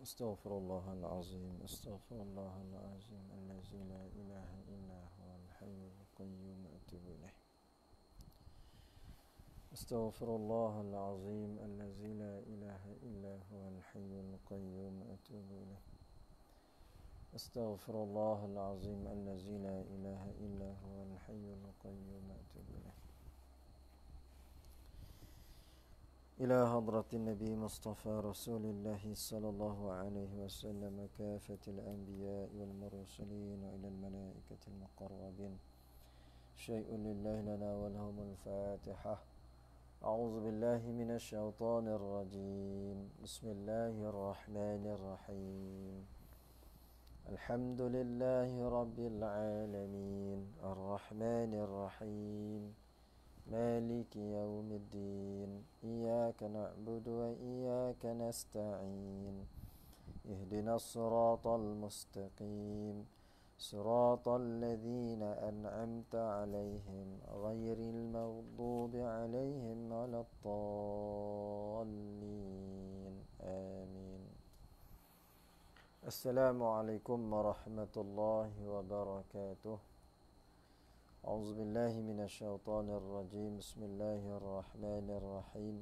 أستغفر الله العظيم أستغفر الله العظيم الذي لا إله إلا هو الحي القيوم أتوب إليه أستغفر الله العظيم الذي لا إله إلا هو الحي القيوم أتوب إليه أستغفر الله العظيم الذي لا إله إلا هو الحي القيوم أتوب إليه إلى حضرة النبي مصطفى رسول الله صلى الله عليه وسلم كافة الأنبياء والمرسلين وإلى الملائكة المقربين شيء لله لنا ولهم الفاتحة أعوذ بالله من الشيطان الرجيم بسم الله الرحمن الرحيم الحمد لله رب العالمين الرحمن الرحيم مالك يوم الدين إياك نعبد وإياك نستعين اهدنا الصراط المستقيم صراط الذين أنعمت عليهم غير المغضوب عليهم ولا الضالين آمين السلام عليكم ورحمة الله وبركاته أعوذ بالله من الشيطان الرجيم بسم الله الرحمن الرحيم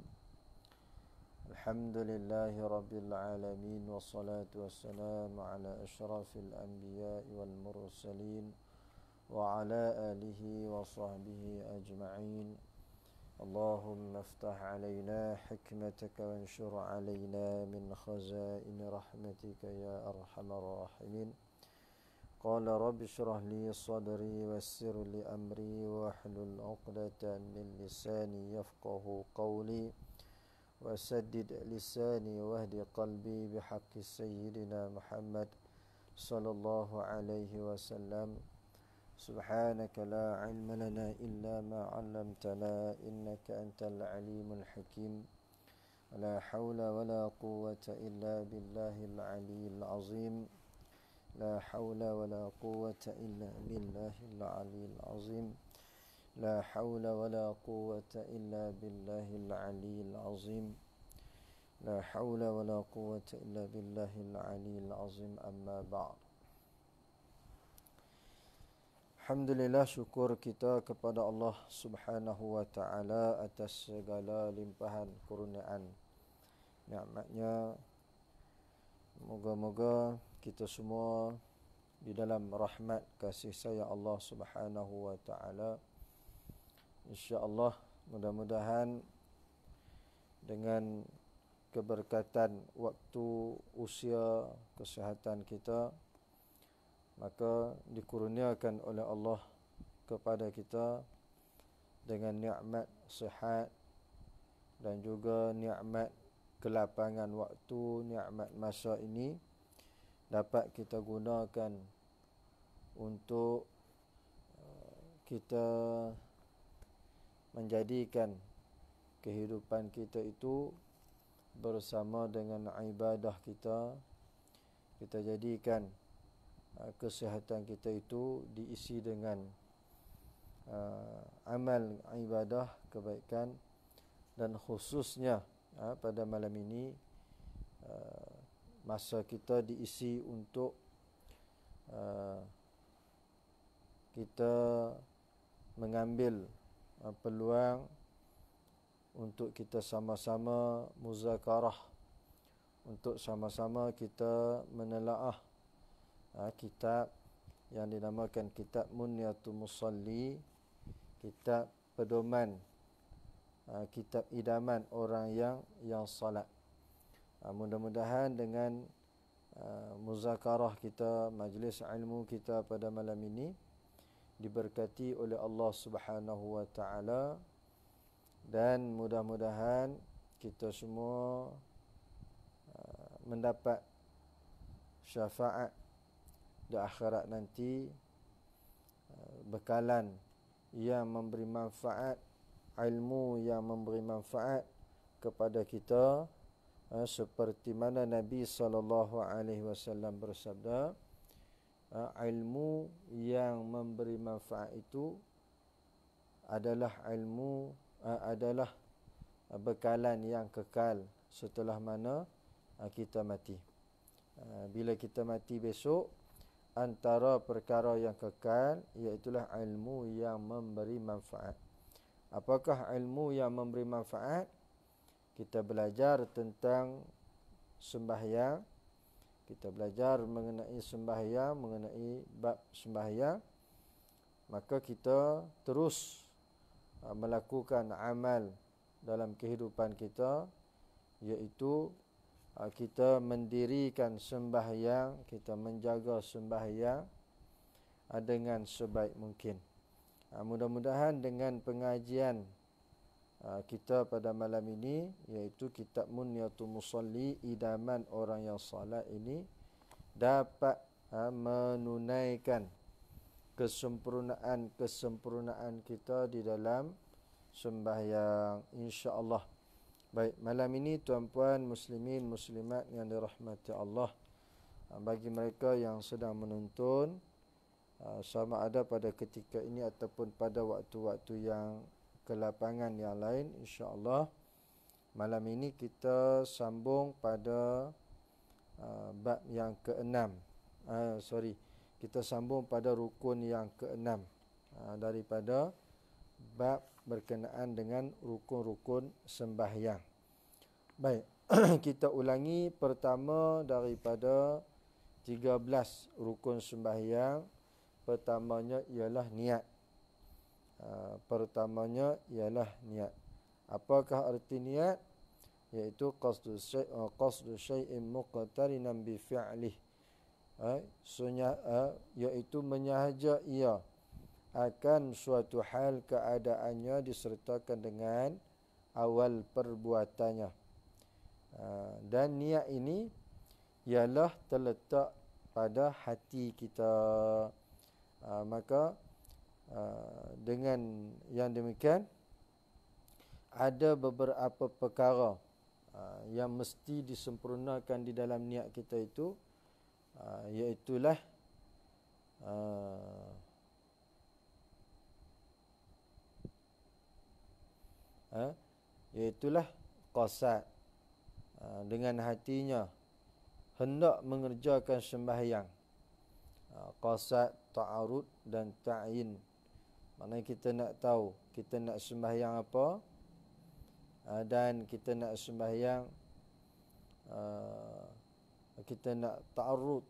الحمد لله رب العالمين والصلاة والسلام على أشرف الأنبياء والمرسلين وعلى آله وصحبه أجمعين اللهم افتح علينا حكمتك وانشر علينا من خزائن رحمتك يا أرحم الراحمين قال رب اشرح لي صدري ويسر لي أمري واحلل عقدة من لساني يفقه قولي وسدد لساني واهد قلبي بحق سيدنا محمد صلى الله عليه وسلم سبحانك لا علم لنا إلا ما علمتنا إنك أنت العليم الحكيم لا حول ولا قوة إلا بالله العلي العظيم لا حول ولا قوة إلا بالله العلي العظيم لا حول ولا قوة إلا بالله العلي العظيم لا حول ولا قوة إلا بالله العلي العظيم أما بعد Alhamdulillah, syukur kita kepada Allah Subhanahu wa ta'ala atas segala limpahan kurniaan nikmatnya. Moga-moga kita semua di dalam rahmat kasih sayang Allah Subhanahu wa ta'ala. InsyaAllah mudah-mudahan dengan keberkatan waktu, usia, kesihatan kita, maka dikurniakan oleh Allah kepada kita dengan nikmat sihat dan juga nikmat kelapangan waktu, nikmat masa ini dapat kita gunakan untuk kita menjadikan kehidupan kita itu bersama dengan ibadah kita. Kita jadikan kesihatan kita itu diisi dengan amal ibadah, kebaikan, dan khususnya pada malam ini masa kita diisi untuk kita mengambil peluang untuk kita sama-sama muzakarah, untuk sama-sama kita menelaah kitab yang dinamakan Kitab Munyatul Musalli, kitab pedoman, kitab idaman orang yang salat. Mudah-mudahan dengan muzakarah kita, majlis ilmu kita pada malam ini diberkati oleh Allah Subhanahu wa ta'ala, dan mudah-mudahan kita semua mendapat syafaat di akhirat nanti, bekalan yang memberi manfaat, ilmu yang memberi manfaat kepada kita, seperti mana Nabi SAW bersabda, ilmu yang memberi manfaat itu adalah adalah bekalan yang kekal setelah mana kita mati. Bila kita mati besok, antara perkara yang kekal iaitulah ilmu yang memberi manfaat. Apakah ilmu yang memberi manfaat? Kita belajar tentang sembahyang, kita belajar mengenai sembahyang, mengenai bab sembahyang, maka kita terus melakukan amal dalam kehidupan kita, iaitu kita mendirikan sembahyang, kita menjaga sembahyang dengan sebaik mungkin. Mudah-mudahan dengan pengajian kita pada malam ini, iaitu kitab Munyatul Musalli, idaman orang yang salat ini, dapat menunaikan kesempurnaan kita di dalam sembahyang, insya-Allah. Baik, malam ini tuan-puan muslimin muslimat yang dirahmati Allah, bagi mereka yang sedang menonton, sama ada pada ketika ini ataupun pada waktu-waktu yang kelapangan yang lain, insya-Allah malam ini kita sambung pada bab yang ke-6. Kita sambung pada rukun yang ke-6 daripada bab berkenaan dengan rukun-rukun sembahyang. Baik, kita ulangi pertama daripada 13 rukun sembahyang. Pertamanya ialah niat. Apakah arti niat? Iaitu qasdu syai'in muqtarinan bi fi'lih. Iaitu menyahaja ia akan suatu hal keadaannya disertakan dengan awal perbuatannya. Dan niat ini ialah terletak pada hati kita. Maka dengan yang demikian, ada beberapa perkara yang mesti disempurnakan di dalam niat kita itu, iaitulah qasad, dengan hatinya hendak mengerjakan sembahyang. Qasad, ta'arud dan ta'yin. Maknanya kita nak tahu kita nak sembahyang apa, dan kita nak sembahyang, kita nak ta'arud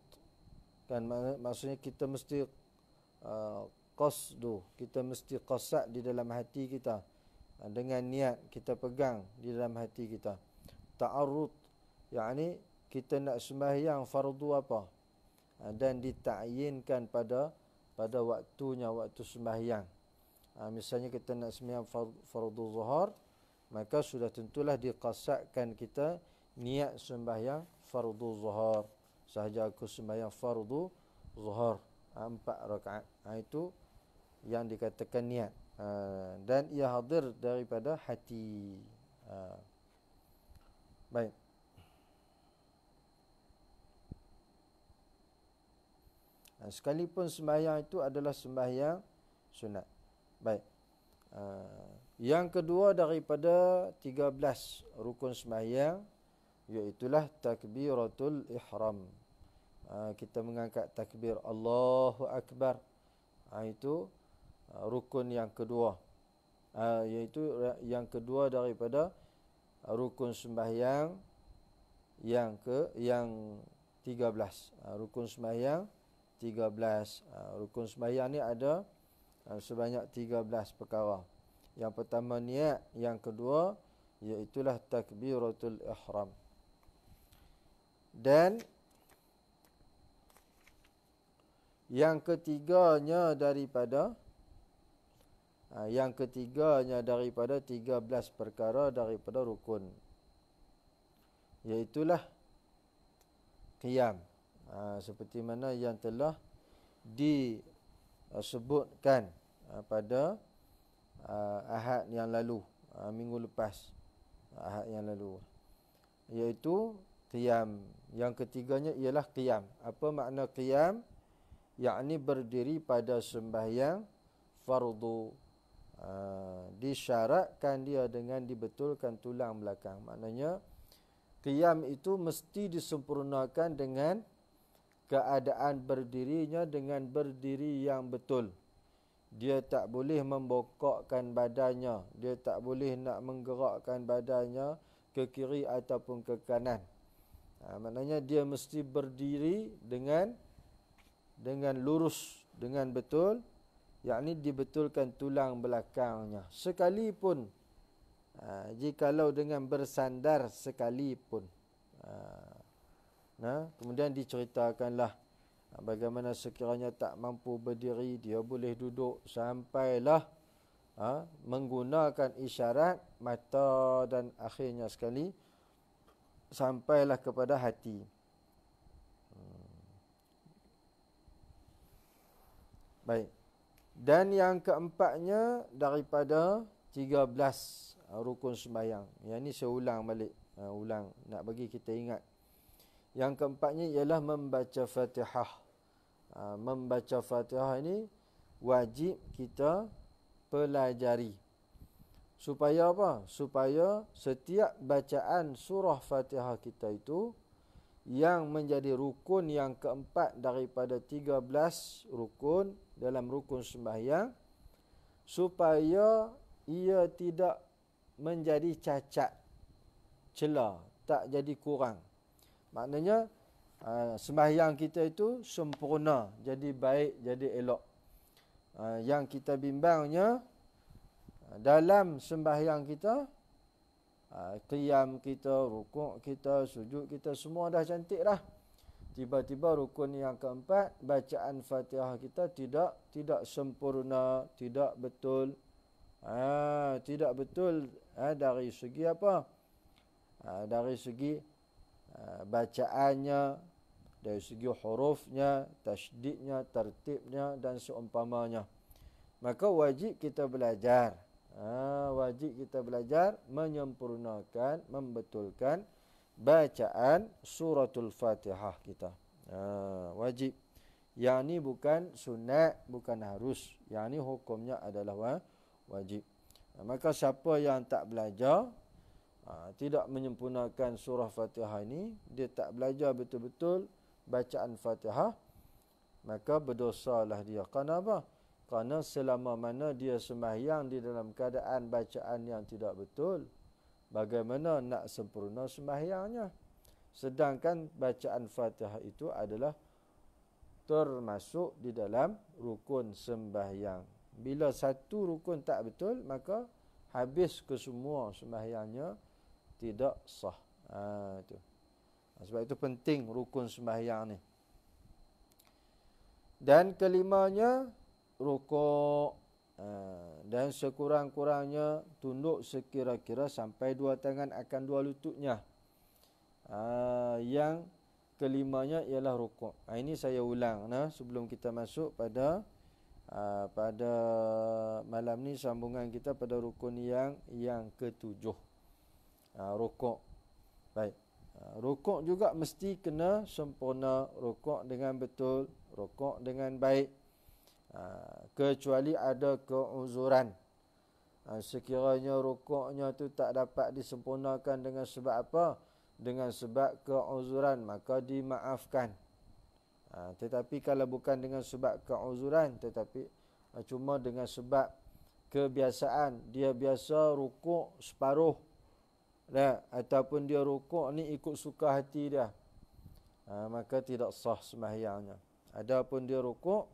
kan, maksudnya kita mesti qasdu, kita mesti qasad di dalam hati kita, dengan niat kita pegang di dalam hati kita. Ta'arud, yakni kita nak sembahyang fardu apa, dan ditakyinkan pada waktunya, waktu sembahyang. Misalnya kita nak sembahyang fardu zuhur, maka sudah tentulah diqasadkan kita niat sembahyang fardu zuhur. Sahaja aku sembahyang fardu zuhur 4 rakaat, itu yang dikatakan niat, dan ia hadir daripada hati. Baik, sekalipun sembahyang itu adalah sembahyang sunat. Baik, yang kedua daripada 13 rukun sembahyang, iaitulah takbiratul ihram. Kita mengangkat takbir Allahu Akbar. Itu rukun yang kedua, iaitu yang kedua daripada rukun sembahyang yang 13. Rukun sembahyang 13. Rukun sembahyang ni ada sebanyak 13 perkara. Yang pertama niat, yang kedua iaitulah takbiratul ihram. Dan yang ketiganya daripada 13 perkara daripada rukun, iaitulah qiyam, seperti mana yang telah disebutkan pada Ahad yang lalu, minggu lepas, Ahad yang lalu, iaitu qiyam. Yang ketiganya ialah qiyam. Apa makna qiyam? Yakni berdiri pada sembahyang fardu. Disyaratkan dia dengan dibetulkan tulang belakang. Maknanya Qiyam itu mesti disempurnakan dengan keadaan berdirinya dengan berdiri yang betul. Dia tak boleh membokokkan badannya, dia tak boleh nak menggerakkan badannya ke kiri ataupun ke kanan. Maknanya dia mesti berdiri dengan lurus, dengan betul, yakni dibetulkan tulang belakangnya. Sekalipun jikalau dengan bersandar sekalipun. Kemudian diceritakanlah bagaimana sekiranya tak mampu berdiri, dia boleh duduk sampailah menggunakan isyarat mata dan akhirnya sekali sampailah kepada hati. Baik. Dan yang keempatnya daripada 13 rukun sembahyang. Yang ni saya ulang balik. Ulang nak bagi kita ingat. Yang keempatnya ialah membaca Fatihah. Membaca Fatihah ini wajib kita pelajari. Supaya apa? Supaya setiap bacaan surah Fatihah kita itu yang menjadi rukun yang keempat daripada 13 rukun dalam rukun sembahyang, supaya ia tidak menjadi cacat, celah, tak jadi kurang. Maknanya sembahyang kita itu sempurna, jadi baik, jadi elok. Yang kita bimbangnya dalam sembahyang kita, qiyam kita, rukuk kita, sujud kita semua dah cantik dah. Tiba-tiba rukun yang keempat, bacaan Fatihah kita tidak sempurna, tidak betul. Tidak betul dari segi apa? Dari segi bacaannya, dari segi hurufnya, tasydidnya, tertibnya dan seumpamanya. Maka wajib kita belajar. Wajib kita belajar menyempurnakan, membetulkan bacaan suratul Fatihah kita. Wajib. Yang ni bukan sunat, bukan harus. Yang ni hukumnya adalah wajib. Maka siapa yang tak belajar, tidak menyempurnakan surah Fatihah ini, dia tak belajar betul-betul bacaan Fatihah, maka berdosalah dia. Kenapa? Kerana selama mana dia sembahyang di dalam keadaan bacaan yang tidak betul, bagaimana nak sempurna sembahyangnya? Sedangkan bacaan Fatihah itu adalah termasuk di dalam rukun sembahyang. Bila satu rukun tak betul, maka habis kesemua sembahyangnya tidak sah. Itu. Sebab itu penting rukun sembahyang ni. Dan kelimanya, rukuk. Dan sekurang-kurangnya tunduk sekira-kira sampai dua tangan akan dua lututnya. Yang kelimanya ialah rukuk. Ini saya ulang sebelum kita masuk pada malam ni, sambungan kita pada rukun yang ketujuh. Rukuk. Baik. Rukuk juga mesti kena sempurna, rukuk dengan betul, rukuk dengan baik. Kecuali ada keuzuran. Sekiranya rukuknya tu tak dapat disempurnakan dengan sebab apa? Dengan sebab keuzuran, maka dimaafkan. Tetapi kalau bukan dengan sebab keuzuran, tetapi cuma dengan sebab kebiasaan, dia biasa rukuk separuh, ataupun dia rukuk ni ikut suka hati dia, maka tidak sah sembahyangnya. Adapun dia rukuk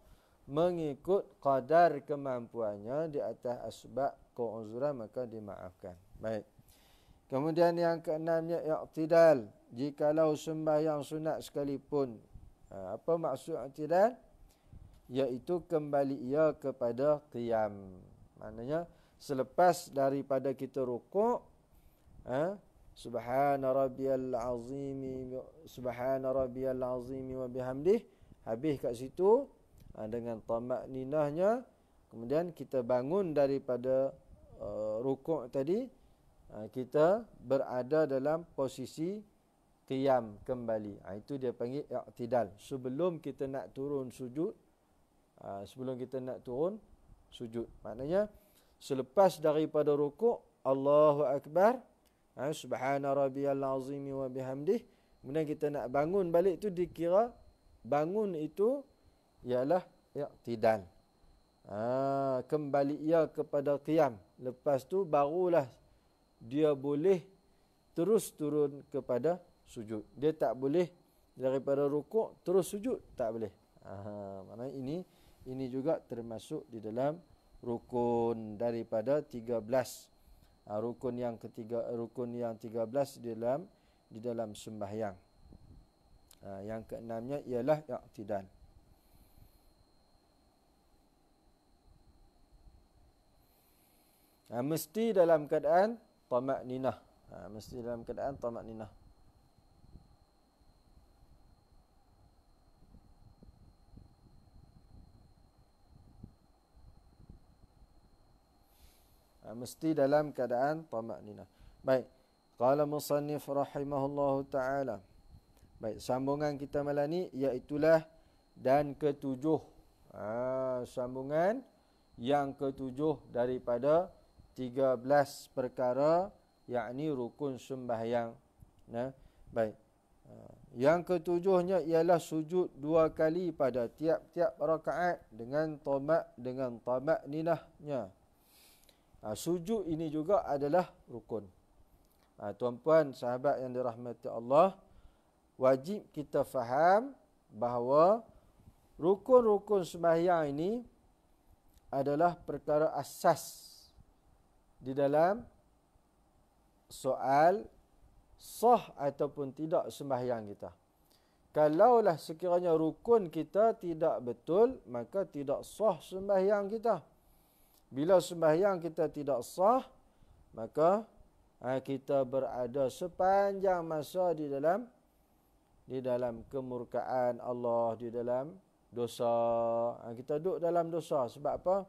mengikut qadar kemampuannya di atas asbab keuzuran, maka dimaafkan. Baik. Kemudian yang keenamnya i'tidal. Jikalau sembahyang sunat sekalipun. Apa maksud i'tidal? Iaitu kembali ia kepada qiyam. Maknanya selepas daripada kita rukuk, subhana rabbiyal azim wa bihamdih, habis kat situ dengan tamak ninahnya, kemudian kita bangun daripada rukuk tadi, kita berada dalam posisi qiyam kembali. Itu dia panggil i'tidal. Sebelum kita nak turun sujud, maknanya selepas daripada rukuk, Allahu Akbar, Subhana rabbiyal azim wa bihamdih. Kemudian kita nak bangun balik tu dikira bangun itu ialah i'tidal. Kembali ia kepada qiyam. Lepas tu barulah dia boleh terus turun kepada sujud. Dia tak boleh daripada rukuk terus sujud, tak boleh. Maknanya ini juga termasuk di dalam rukun daripada 13. Rukun yang 13 di dalam sembahyang. Yang keenamnya ialah i'tidal. Mesti dalam keadaan tamakninah. Mesti dalam keadaan tamakninah. Mesti dalam keadaan tamakninah. Baik. Qala musannif rahimahullahu ta'ala. Baik, sambungan kita malam ni iaitulah dan ketujuh. Sambungan yang ketujuh daripada 13 perkara, yakni rukun sembahyang. Baik. Yang ketujuhnya ialah sujud 2 kali pada tiap-tiap rakaat dengan tamakninahnya. Sujud ini juga adalah rukun. Tuan-puan sahabat yang dirahmati Allah, wajib kita faham bahawa rukun-rukun sembahyang ini adalah perkara asas di dalam soal sah ataupun tidak sembahyang kita. Kalaulah sekiranya rukun kita tidak betul, maka tidak sah sembahyang kita. Bila sembahyang kita tidak sah, maka kita berada sepanjang masa di dalam kemurkaan Allah, di dalam dosa. Kita duduk dalam dosa. Sebab apa?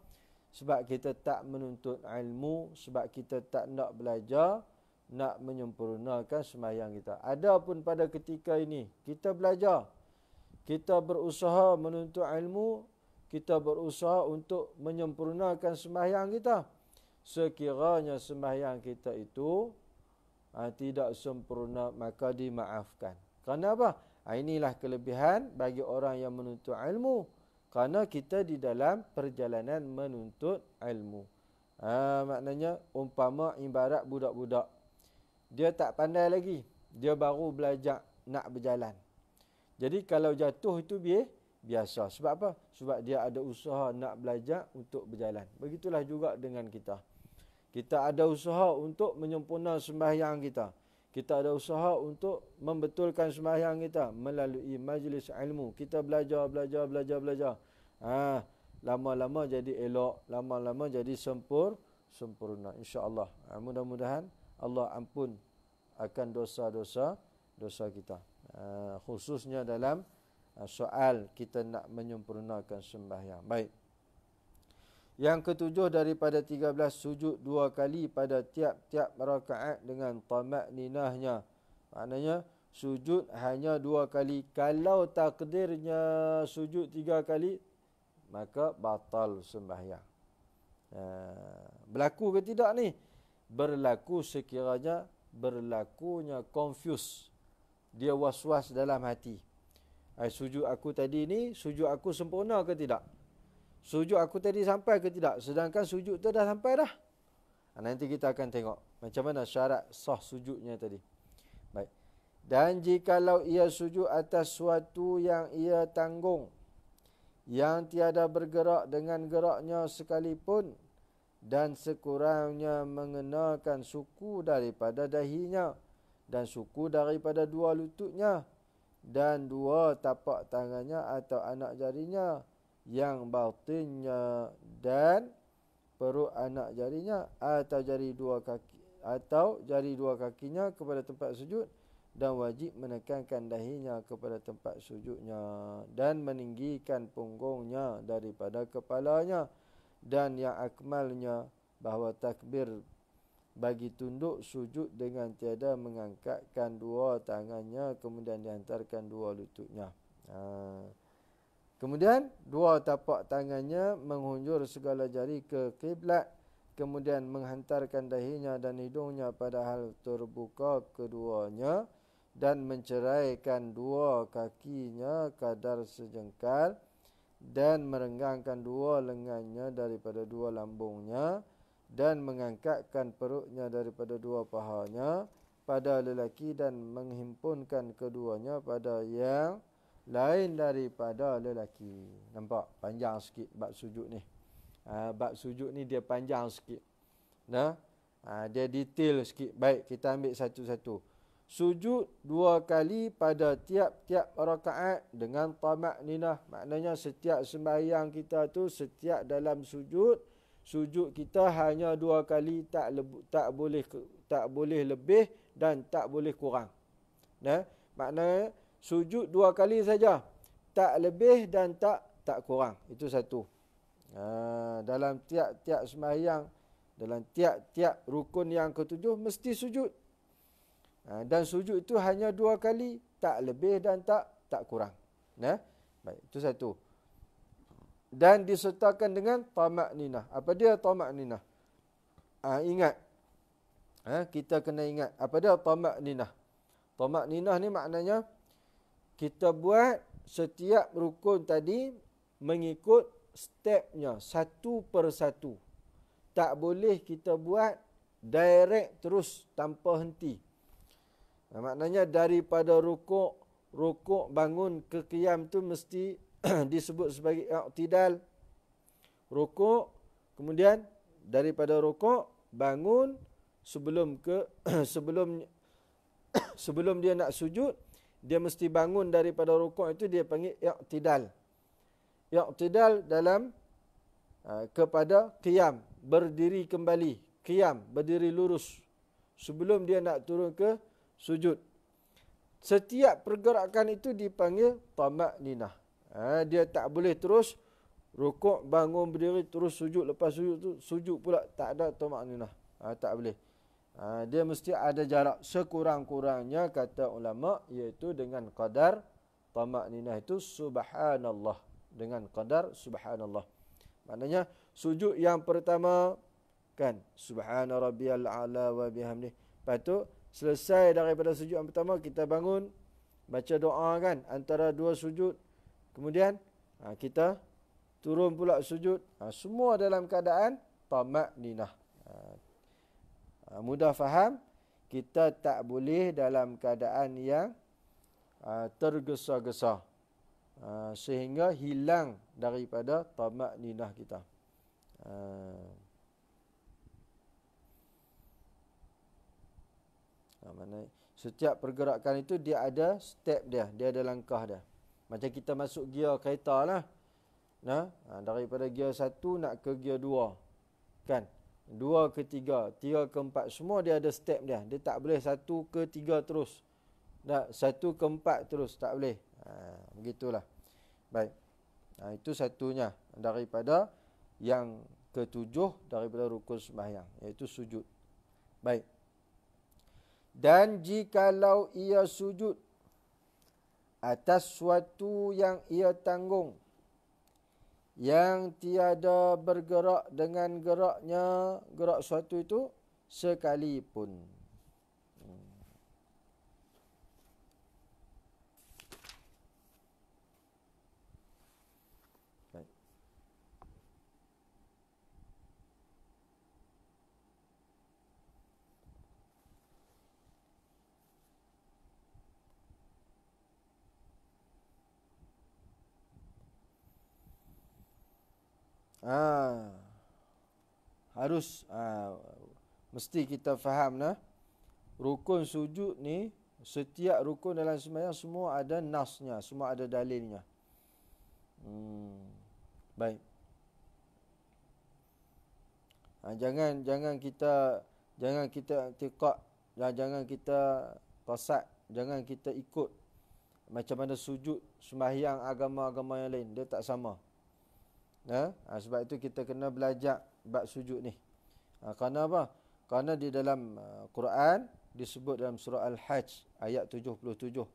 Sebab kita tak menuntut ilmu, sebab kita tak nak belajar, nak menyempurnakan sembahyang kita. Adapun pada ketika ini, kita belajar, kita berusaha menuntut ilmu, kita berusaha untuk menyempurnakan sembahyang kita. Sekiranya sembahyang kita itu tidak sempurna, maka dimaafkan. Kerana apa? Inilah kelebihan bagi orang yang menuntut ilmu. Kerana kita di dalam perjalanan menuntut ilmu. Maknanya umpama ibarat budak-budak. Dia tak pandai lagi. Dia baru belajar nak berjalan. Jadi kalau jatuh itu biasa. Sebab apa? Sebab dia ada usaha nak belajar untuk berjalan. Begitulah juga dengan kita. Kita ada usaha untuk menyempurnakan sembahyang kita. Kita ada usaha untuk membetulkan sembahyang kita melalui majlis ilmu. Kita belajar. Lama-lama jadi elok, lama-lama jadi sempurna, insya-Allah. Mudah-mudahan Allah ampun akan dosa-dosa kita. Khususnya dalam soal kita nak menyempurnakan sembahyang. Baik. Yang ketujuh daripada 13, sujud 2 kali pada tiap-tiap rakaat dengan tamakninahnya. Maknanya sujud hanya 2 kali. Kalau takdirnya sujud 3 kali, maka batal sembahyang. Berlaku ke tidak ni? Berlaku sekiranya berlakunya confuse. Dia was-was dalam hati. Sujud aku tadi ni, sujud aku sempurna ke tidak? Sujud aku tadi sampai ke tidak? Sedangkan sujud tu dah sampai dah. Nanti kita akan tengok macam mana syarat sah sujudnya tadi. Baik. Dan jikalau ia sujud atas suatu yang ia tanggung, yang tiada bergerak dengan geraknya sekalipun, dan sekurangnya mengenakan suku daripada dahinya, dan suku daripada 2 lututnya, dan 2 tapak tangannya atau anak jarinya, yang batinnya dan perut anak jarinya, atau jari 2 kakinya kepada tempat sujud, dan wajib menekankan dahinya kepada tempat sujudnya, dan meninggikan punggungnya daripada kepalanya, dan yang akmalnya bahawa takbir bagi tunduk sujud dengan tiada mengangkatkan 2 tangannya, kemudian dihantarkan 2 lututnya. Kemudian 2 tapak tangannya menghunjur segala jari ke kiblat, kemudian menghantarkan dahinya dan hidungnya pada hal terbuka keduanya, dan menceraikan dua kakinya kadar sejengkal, dan merenggangkan dua lengannya daripada dua lambungnya, dan mengangkatkan perutnya daripada dua pahanya pada lelaki, dan menghimpunkan keduanya pada yang lain daripada lelaki. Nampak? Panjang sikit bab sujud ni. Bab sujud ni dia panjang sikit. Nah, dia detail sikit. Baik, kita ambil satu-satu. Sujud 2 kali pada tiap-tiap rakaat dengan tamakninah. Maknanya setiap sembahyang kita tu, setiap dalam sujud kita hanya 2 kali, tak boleh lebih dan tak boleh kurang. Nah, maknanya sujud 2 kali saja, tak lebih dan tak kurang. Itu satu. Dalam tiap-tiap sembahyang, dalam tiap-tiap rukun yang ketujuh mesti sujud. Dan sujud itu hanya 2 kali, tak lebih dan tak kurang. Nah, baik, itu satu. Dan disertakan dengan tamakninah. Apa dia tamakninah? Ingat. Kita kena ingat. Apa dia tamakninah? Tamakninah ni maknanya kita buat setiap rukun tadi mengikut stepnya, satu persatu. Tak boleh kita buat direct terus tanpa henti. Maknanya daripada rukuk bangun ke qiyam tu mesti disebut sebagai i'tidal. Rukuk, kemudian daripada rukuk bangun sebelum dia nak sujud, dia mesti bangun daripada rukuk itu, dia panggil i'tidal. I'tidal dalam kepada qiyam, berdiri kembali, qiyam, berdiri lurus sebelum dia nak turun ke sujud. Setiap pergerakan itu dipanggil tamakninah. Dia tak boleh terus rukuk, bangun, berdiri, terus sujud, lepas sujud tu sujud pula, tak ada tamakninah. Tak boleh. Dia mesti ada jarak sekurang-kurangnya, kata ulama, iaitu dengan qadar tamakninah itu subhanallah, dengan qadar subhanallah. Maknanya sujud yang pertama kan subhana rabbiyal a'la wa bihamdih. Lepas tu selesai daripada sujud yang pertama, kita bangun, baca doa kan, antara 2 sujud. Kemudian kita turun pula sujud. Semua dalam keadaan tamakninah. Mudah faham? Kita tak boleh dalam keadaan yang tergesa-gesa, sehingga hilang daripada tamakninah kita. Mana setiap pergerakan itu dia ada step dia ada langkah dia. Macam kita masuk gear kereta lah. Daripada gear 1 nak ke gear 2. Kan? 2 ke 3, 3 ke 4, semua dia ada step dia. Dia tak boleh 1 ke 3 terus. 1 ke 4 terus, tak boleh. Begitulah. Baik. Itu satunya daripada yang ketujuh daripada rukun sembahyang, iaitu sujud. Baik. Dan jikalau ia sujud atas suatu yang ia tanggung, yang tiada bergerak dengan gerak suatu itu sekalipun. Harus mesti kita faham rukun sujud ni, setiap rukun dalam sembahyang semua ada nasnya, semua ada dalilnya. Baik. Jangan kita i'tiqad, jangan kita qasad, jangan kita ikut macam mana sujud sembahyang agama-agama yang lain, dia tak sama. Sebab itu kita kena belajar bab sujud ni. Kerana apa? Kerana di dalam Quran disebut dalam surah Al-Hajj ayat 77.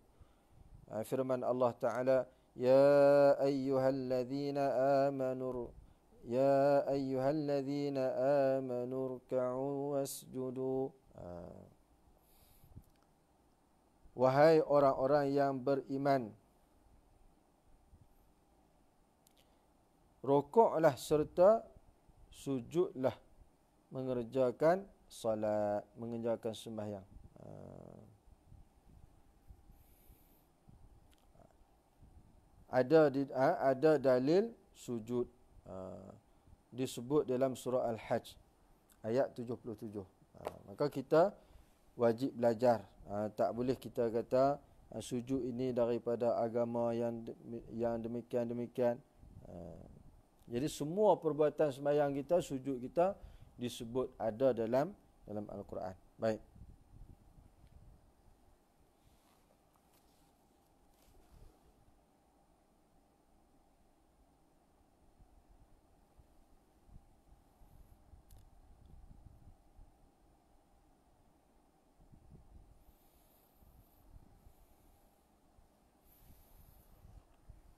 Firman Allah Ta'ala, Ya ayyuhalladzina amanu Ya ayyuhalladzina amanu ruk'u wasjudu. Wahai orang-orang yang beriman, rokoklah serta sujudlah, mengerjakan salat, mengerjakan sembahyang. Ada dalil sujud disebut dalam surah Al-Hajj ayat 77. Maka kita wajib belajar. Tak boleh kita kata sujud ini daripada agama yang demikian-demikian. Jadi semua perbuatan sembahyang kita, sujud kita disebut ada dalam Al-Quran. Baik.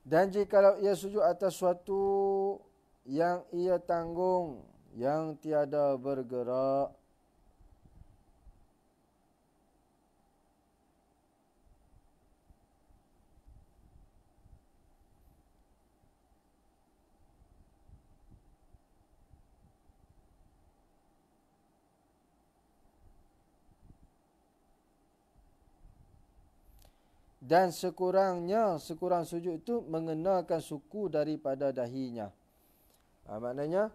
Dan jikalau ia sujud atas suatu yang ia tanggung, yang tiada bergerak, dan sekurang sujud itu mengenakan suku daripada dahinya. Maknanya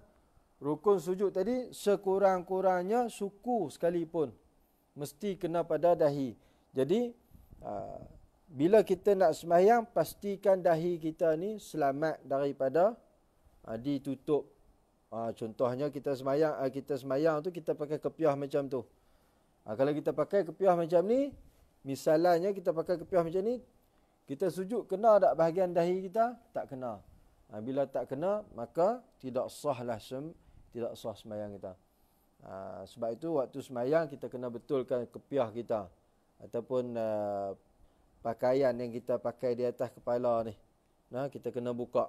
rukun sujud tadi sekurang-kurangnya suku sekalipun mesti kena pada dahi. Jadi bila kita nak sembahyang, pastikan dahi kita ni selamat daripada ditutup. Contohnya kita sembahyang tu kita pakai kepiah macam tu. Kalau kita pakai kepiah macam ni, misalnya kita pakai kepiah macam ni, kita sujud, kena tak bahagian dahi kita? Tak kena. Bila tak kena, maka tidak sah sembahyang kita. Sebab itu waktu sembahyang kita kena betulkan kepiah kita ataupun pakaian yang kita pakai di atas kepala ni. Kita kena buka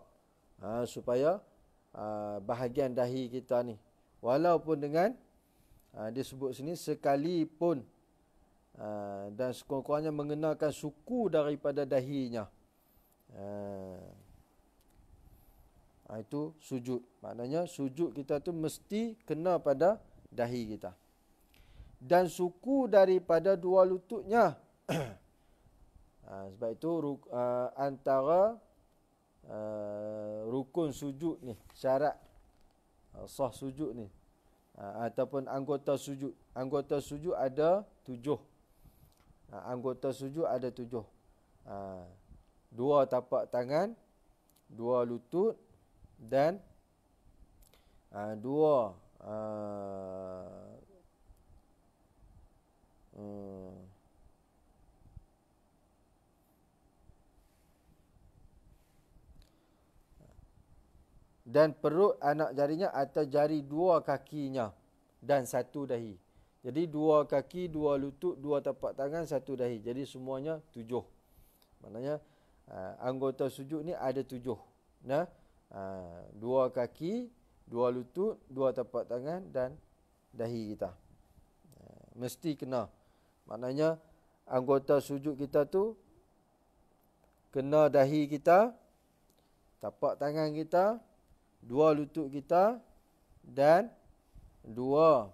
supaya bahagian dahi kita ni, walaupun dengan disebut sini sekalipun, dan sekurang-kurangnya mengenakan suku daripada dahinya. Itu sujud. Maknanya sujud kita tu mesti kena pada dahi kita. Dan suku daripada dua lututnya. Sebab itu antara rukun sujud ni, syarat sah sujud ni, ataupun anggota sujud. Anggota sujud ada 7. Anggota sujud ada 7. 2 tapak tangan, 2 lutut, dan 2 dan perut anak jarinya atau jari 2 kakinya dan 1 dahi. Jadi 2 kaki, 2 lutut, 2 tapak tangan, 1 dahi. Jadi semuanya 7. Maknanya anggota sujud ni ada 7. 2 kaki, 2 lutut, 2 tapak tangan dan dahi kita. Mesti kena. Maknanya anggota sujud kita tu kena dahi kita, tapak tangan kita, 2 lutut kita, dan 2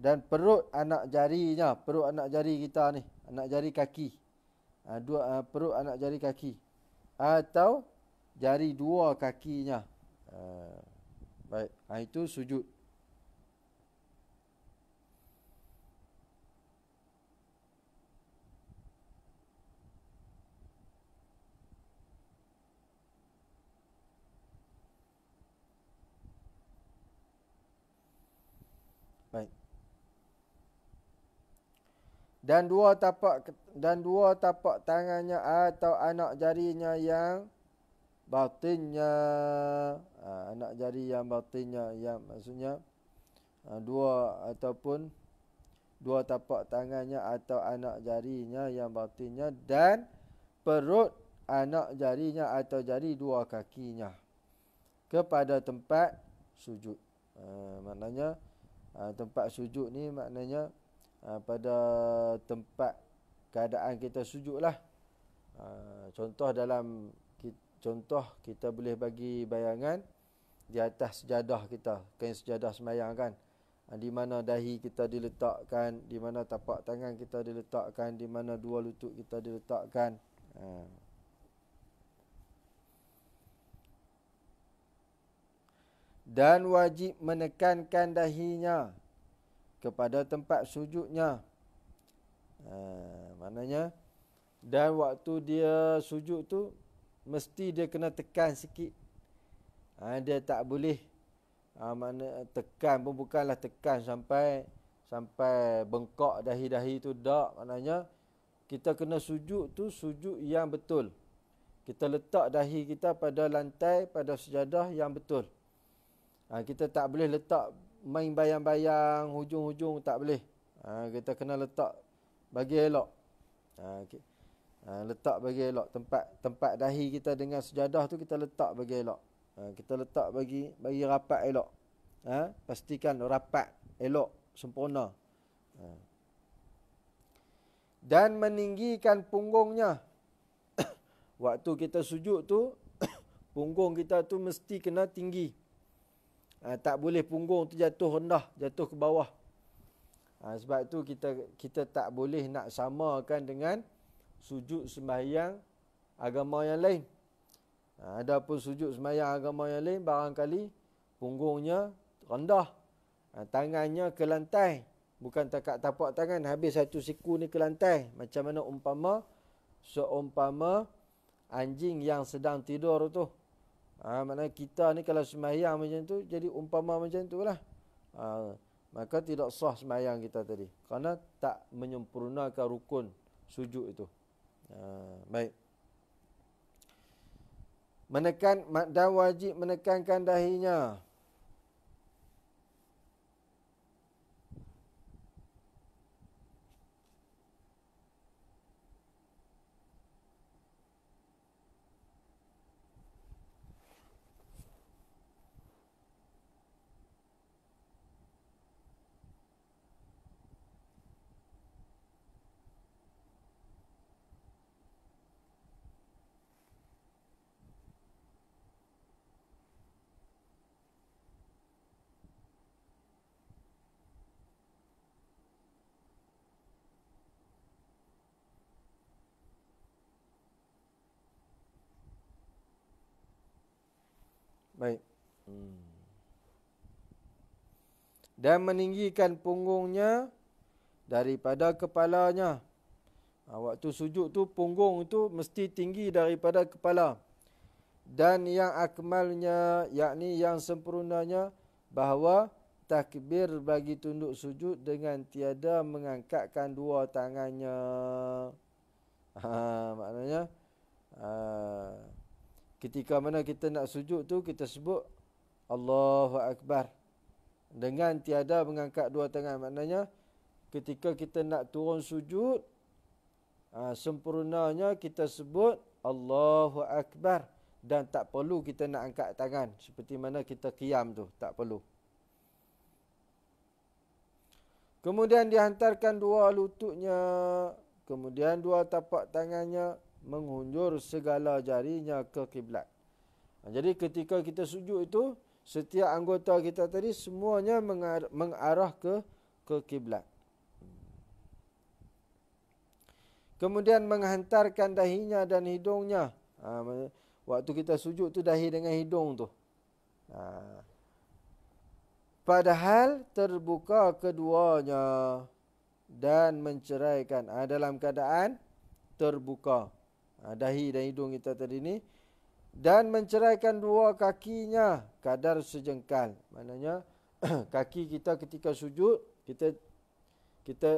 dan perut anak jarinya, perut anak jari kita ni, anak jari kaki. Perut anak jari kaki atau jari 2 kakinya. Baik, itu sujud. Baik. Dan dua tapak tangannya atau anak jarinya yang batinnya, anak jari yang batinnya, yang maksudnya 2 ataupun 2 tapak tangannya atau anak jarinya yang batinnya, dan perut anak jarinya atau jari dua kakinya kepada tempat sujud. Maknanya tempat sujud ni maknanya pada tempat keadaan kita sujud lah. Contoh kita boleh bagi bayangan di atas sejadah kita, kain sejadah sembahyang kan. Di mana dahi kita diletakkan, di mana tapak tangan kita diletakkan, di mana dua lutut kita diletakkan. Dan wajib menekankan dahinya kepada tempat sujudnya. Maknanya, dan waktu dia sujud tu mesti dia kena tekan sikit. Dia tak boleh mana tekan pun bukanlah tekan sampai bengkak dahi-dahi tu, tak. Maknanya kita kena sujud tu sujud yang betul. Kita letak dahi kita pada lantai, pada sejadah yang betul. Kita tak boleh letak main bayang-bayang hujung-hujung, tak boleh. Kita kena letak bagi elok. Letak bagi elok tempat dahi kita dengan sejadah tu, kita letak bagi elok. Kita letak bagi rapat elok. Pastikan rapat, elok, sempurna. Dan meninggikan punggungnya. Waktu kita sujud tu punggung kita tu mesti kena tinggi. Tak boleh punggung tu jatuh rendah, jatuh ke bawah. Sebab tu kita tak boleh nak samakan dengan sujud sembahyang agama yang lain. Adapun sujud sembahyang agama yang lain, barangkali punggungnya rendah, tangannya ke lantai, bukan takat tapak tangan habis satu siku ni ke lantai. Macam mana seumpama anjing yang sedang tidur tu. Maknanya kita ni kalau sembahyang macam tu, jadi umpama macam tu lah. Maka tidak sah sembahyang kita tadi, kerana tak menyempurnakan rukun sujud itu. Baik. Dan wajib menekankan dahinya. Baik. Dan meninggikan punggungnya daripada kepalanya. Waktu sujud tu punggung tu mesti tinggi daripada kepala. Dan yang akmalnya, yakni yang sempurnanya, bahawa takbir bagi tunduk sujud dengan tiada mengangkatkan dua tangannya. Maknanya ketika mana kita nak sujud tu, kita sebut Allahu Akbar dengan tiada mengangkat dua tangan. Maknanya ketika kita nak turun sujud, sempurnanya kita sebut Allahu Akbar, dan tak perlu kita nak angkat tangan seperti mana kita qiyam tu, tak perlu. Kemudian dihantarkan dua lututnya, kemudian dua tapak tangannya menghunjur segala jarinya ke kiblat. Jadi ketika kita sujud itu, setiap anggota kita tadi semuanya mengarah ke kiblat. Kemudian menghantarkan dahinya dan hidungnya. Waktu kita sujud tu dahi dengan hidung tu. Padahal terbuka keduanya dan menceraikan. Dalam keadaan terbuka. Dahi dan hidung kita tadi ni. Dan menceraikan dua kakinya kadar sejengkal. Maknanya kaki kita ketika sujud, kita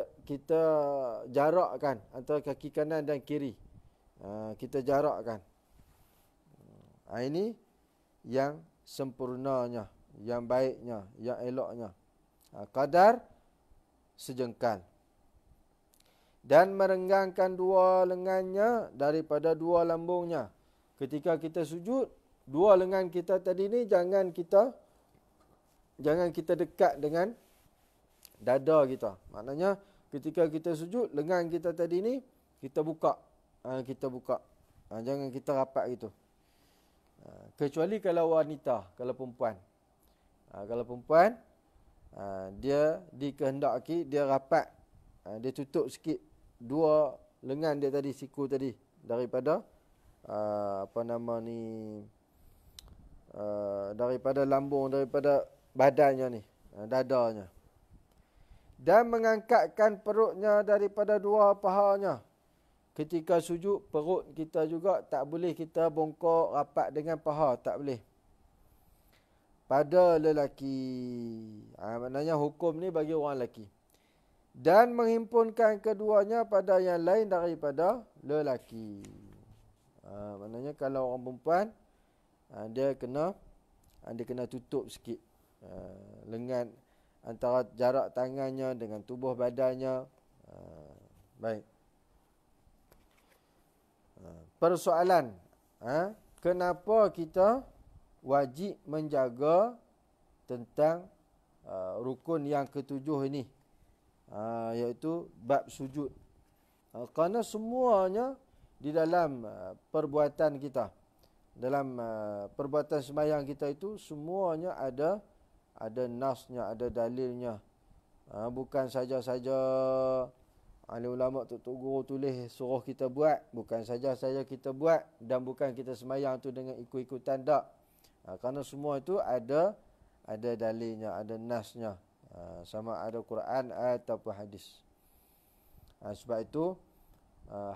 jarakkan antara kaki kanan dan kiri. Kita jarakkan. Ini yang sempurnanya, yang baiknya, yang eloknya. Kadar sejengkal. dan merenggangkan dua lengannya daripada dua lambungnya. Ketika kita sujud, dua lengan kita tadi ni jangan kita dekat dengan dada kita. Maknanya ketika kita sujud, lengan kita tadi ni kita buka. Jangan kita rapat gitu. Kecuali kalau wanita, kalau perempuan. Kalau perempuan, dia dikehendaki dia rapat. Dia tutup sikit dua lengan dia tadi, siku tadi, daripada daripada lambung, daripada badannya ni, dadanya. Dan mengangkatkan perutnya daripada dua pahanya. Ketika sujud, perut kita juga tak boleh kita bongkok rapat dengan paha, tak boleh. Pada lelaki. Maknanya hukum ni bagi orang lelaki. Dan menghimpunkan keduanya pada yang lain daripada lelaki. Maknanya kalau orang perempuan, dia kena tutup sikit lengan antara jarak tangannya dengan tubuh badannya. Baik. Persoalan, kenapa kita wajib menjaga tentang rukun yang ketujuh ini, iaitu bab sujud. Kerana semuanya di dalam perbuatan kita, dalam perbuatan sembahyang kita itu semuanya ada nasnya, ada dalilnya. Bukan saja-saja alim ulama tu guru tulis suruh kita buat, bukan saja-saja kita buat, dan bukan kita sembahyang tu dengan ikut-ikutan, tak. Kerana semua itu ada dalilnya, ada nasnya. Sama ada Quran ataupun hadis. Sebab itu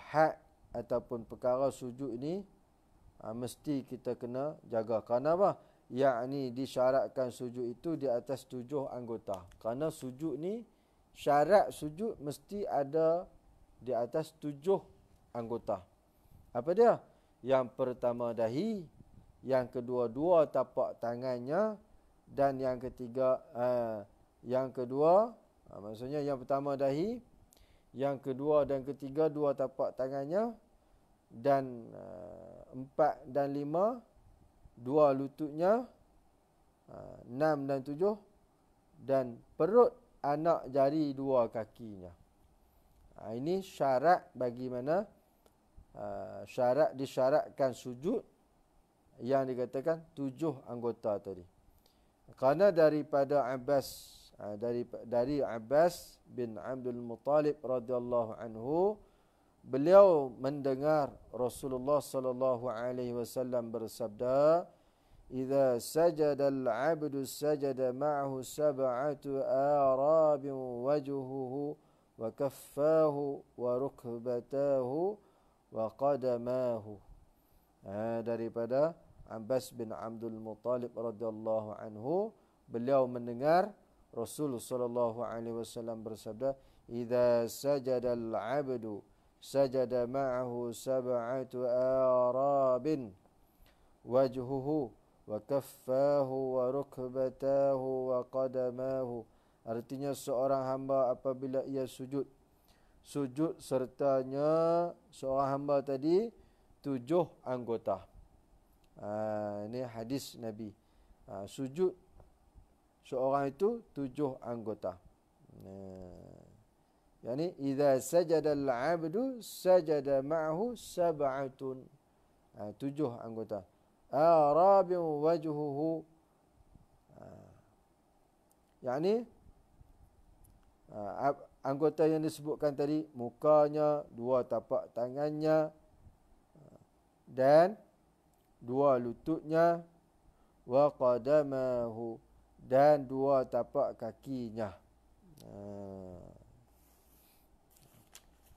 had ataupun perkara sujud ini mesti kita kena jaga. Kerana apa? Yakni disyaratkan sujud itu di atas 7 anggota. Kerana sujud ni, syarat sujud mesti ada di atas 7 anggota. Apa dia? Yang pertama dahi, yang kedua dua tapak tangannya, dan yang ketiga maksudnya yang pertama dahi, yang kedua dan ketiga dua tapak tangannya, dan 4 dan 5 dua lututnya, 6 dan 7, dan perut anak jari dua kakinya. Ini syarat bagi mana disyaratkan sujud yang dikatakan 7 anggota tadi. Kerana daripada Abbas, dari Abbas bin Abdul Muttalib radhiyallahu anhu, beliau mendengar Rasulullah sallallahu alaihi wasallam bersabda, "Idza sajada al-'abdu sajada ma'ahu sab'atu arabin wajhuhu wa kaffahu wa rukbatahu wa qadamahu." Daripada Abbas bin Abdul Muttalib radhiyallahu anhu, beliau mendengar Rasul sallallahu alaihi wasallam bersabda, "Idza sajada al-'abdu sajada ma'ahu sab'atu arabin wajhuhu wa kaffahu wa rukbatahu wa qadamahu." Artinya seorang hamba apabila ia sujud sertanya seorang hamba tadi 7 anggota. Ini hadis Nabi. Sujud seorang itu 7 anggota. Yani idza sajada al-'abdu sajada ma'ahu sab'atun. 7 anggota. Arabin wajhuhu. Yani anggota yang disebutkan tadi, mukanya, dua tapak tangannya, dan dua lututnya, wa qadamahu, dan dua tapak kakinya.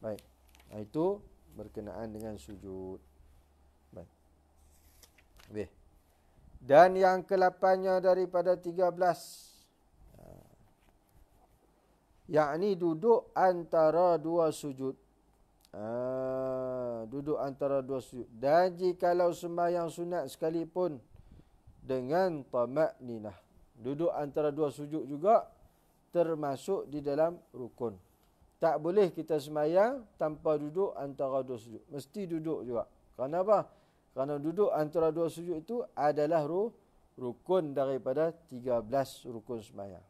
Baik. Itu berkenaan dengan sujud. Baik. Dan yang ke-8-nya daripada 13, yakni duduk antara dua sujud. Duduk antara dua sujud. Dan jikalau sembahyang sunat sekalipun dengan tamakninah, duduk antara dua sujud juga termasuk di dalam rukun. Tak boleh kita sembahyang tanpa duduk antara dua sujud. Mesti duduk juga. Kerana apa? Kerana duduk antara dua sujud itu adalah rukun daripada 13 rukun sembahyang.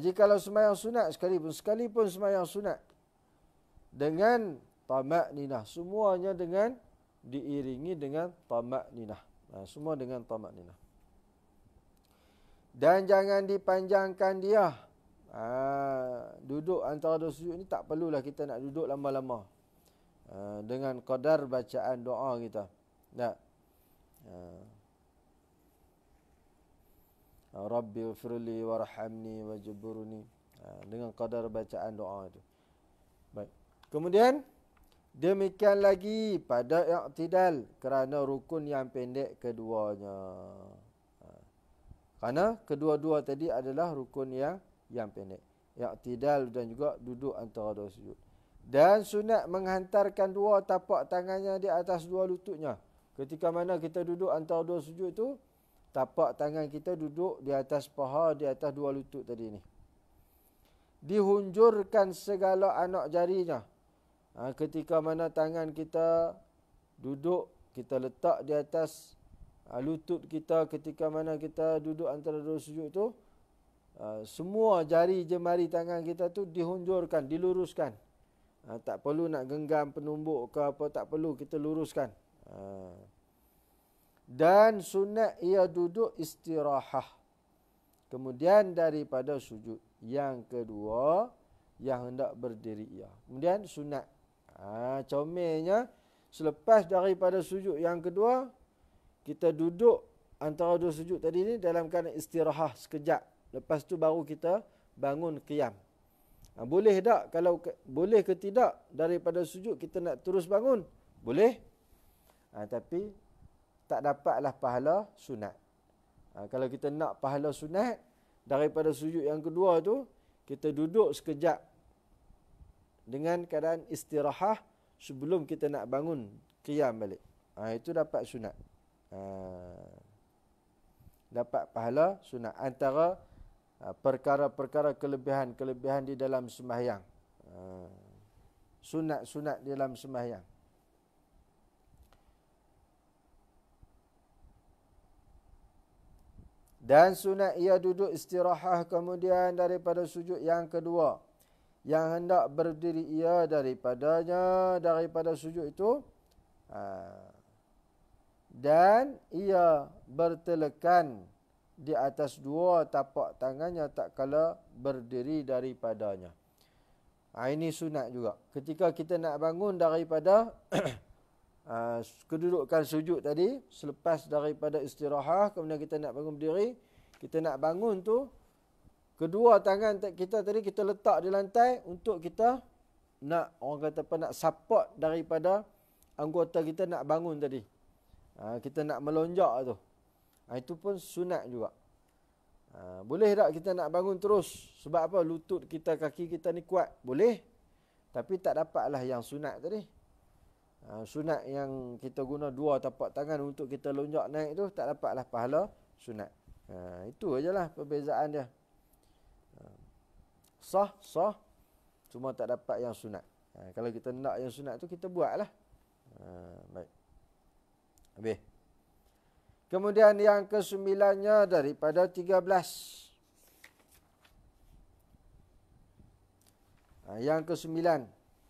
Jikalau sembahyang sunat sekalipun sembahyang sunat dengan tamak ninah, semuanya dengan diiringi dengan tamak ninah. Semua dengan tamak ninah. Dan jangan dipanjangkan dia. Duduk antara dua sujud ni tak perlulah kita nak duduk lama-lama. Dengan qadar bacaan doa kita. Tak. Rabbi ghfirli warhamni wajburni. Dengan qadar bacaan doa itu. Baik. Kemudian demikian lagi pada i'tidal kerana rukun yang pendek keduanya. Kerana kedua-dua tadi adalah rukun yang pendek. I'tidal dan juga duduk antara dua sujud. Dan sunat menghantarkan dua tapak tangannya di atas dua lututnya. Ketika mana kita duduk antara dua sujud itu, tapak tangan kita duduk di atas paha, di atas dua lutut tadi ni. Dihunjurkan segala anak jarinya. Ketika mana tangan kita duduk, kita letak di atas lutut kita. Ketika mana kita duduk antara dua sujud itu, semua jari jemari tangan kita tu dihunjurkan, diluruskan. Tak perlu nak genggam penumbuk ke apa, tak perlu, kita luruskan. Dan sunat ia duduk istirahah. Kemudian daripada sujud yang kedua, yang hendak berdiri ia. Kemudian sunat. Comelnya, selepas daripada sujud yang kedua, kita duduk antara dua sujud tadi ni dalam keadaan istirahah sekejap. Lepas tu baru kita bangun qiyam. Boleh tak? Kalau boleh ke tidak daripada sujud kita nak terus bangun? Boleh. Tapi tak dapatlah pahala sunat. Kalau kita nak pahala sunat daripada sujud yang kedua tu, kita duduk sekejap dengan keadaan istirahah sebelum kita nak bangun qiyam balik. Itu dapat sunat. Dapat pahala sunat antara perkara-perkara kelebihan-kelebihan di dalam sembahyang. Sunat-sunat di dalam sembahyang. Dan sunat ia duduk istirahah kemudian daripada sujud yang kedua. Yang hendak berdiri ia daripada sujud itu. Dan ia bertelekan di atas dua tapak tangannya tak kala berdiri daripadanya. Ini sunat juga. Ketika kita nak bangun daripada kedudukan sujud tadi, selepas daripada istirahah, kemudian kita nak bangun berdiri, kita nak bangun tu, kedua tangan kita tadi kita letak di lantai untuk kita nak, orang kata apa, nak support daripada anggota kita nak bangun tadi. Kita nak melonjak tu. Itu pun sunat juga. Boleh tak kita nak bangun terus? Sebab apa? Lutut kita, kaki kita ni kuat. Boleh. Tapi tak dapatlah yang sunat tadi. Sunat yang kita guna dua tapak tangan untuk kita lonjak naik tu, tak dapatlah pahala sunat. Itu ajalah perbezaan dia. Sah. Cuma tak dapat yang sunat. Kalau kita nak yang sunat tu, kita buatlah. Baik. Habis. Kemudian yang ke-9-nya daripada 13. Yang ke-9.